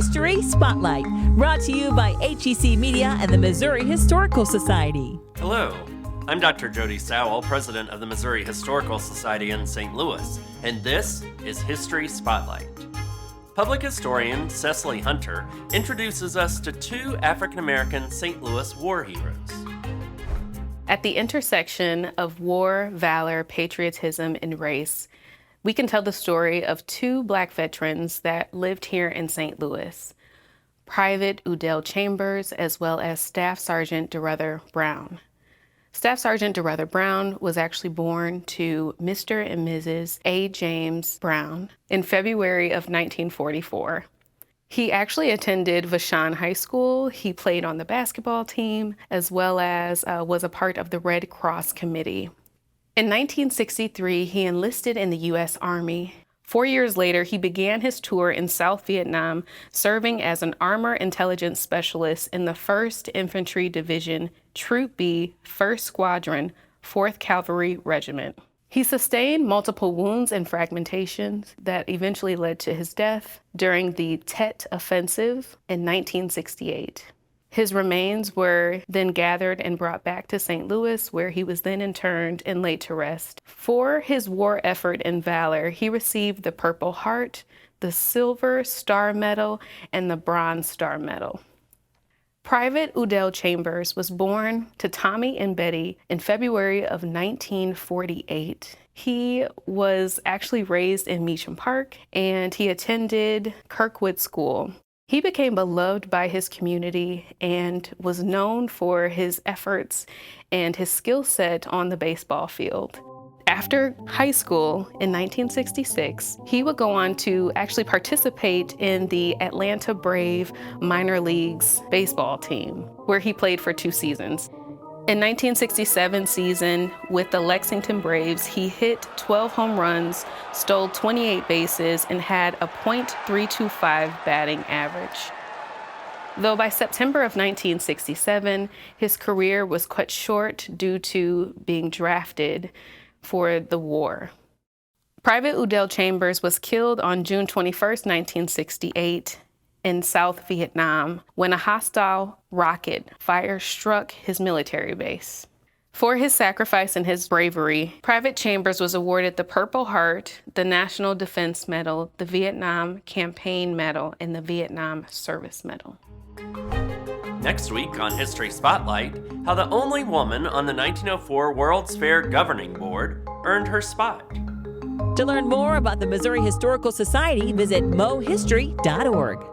History Spotlight, brought to you by HEC Media and the Missouri Historical Society. Hello, I'm Dr. Jody Sowell, president of the Missouri Historical Society in St. Louis, and this is History Spotlight. Public historian Cicely Hunter introduces us to two African-American St. Louis war heroes. At the intersection of war, valor, patriotism, and race, we can tell the story of two Black veterans that lived here in St. Louis, Private Udell Chambers as well as Staff Sergeant Dierother Brown. Staff Sergeant Dierother Brown was actually born to Mr. and Mrs. A. James Brown in February of 1944. He actually attended Vashon High School. He played on the basketball team as well as was a part of the Red Cross Committee. In 1963, he enlisted in the U.S. Army. 4 years later, he began his tour in South Vietnam, serving as an armor intelligence specialist in the 1st Infantry Division, Troop B, 1st Squadron, 4th Cavalry Regiment. He sustained multiple wounds and fragmentations that eventually led to his death during the Tet Offensive in 1968. His remains were then gathered and brought back to St. Louis, where he was then interned and laid to rest. For his war effort and valor, he received the Purple Heart, the Silver Star Medal, and the Bronze Star Medal. Private Udell Chambers was born to Tommy and Betty in February of 1948. He was actually raised in Meacham Park, and he attended Kirkwood School. He became beloved by his community and was known for his efforts and his skill set on the baseball field. After high school in 1966, he would go on to actually participate in the Atlanta Brave minor leagues baseball team, where he played for 2 seasons. In 1967 season with the Lexington Braves, he hit 12 home runs, stole 28 bases, and had a .325 batting average. Though by September of 1967, his career was cut short due to being drafted for the war. Private Udell Chambers was killed on June 21, 1968. In South Vietnam when a hostile rocket fire struck his military base. For his sacrifice and his bravery, Private Chambers was awarded the Purple Heart, the National Defense Medal, the Vietnam Campaign Medal, and the Vietnam Service Medal. Next week on History Spotlight, how the only woman on the 1904 World's Fair Governing Board earned her spot. To learn more about the Missouri Historical Society, visit mohistory.org.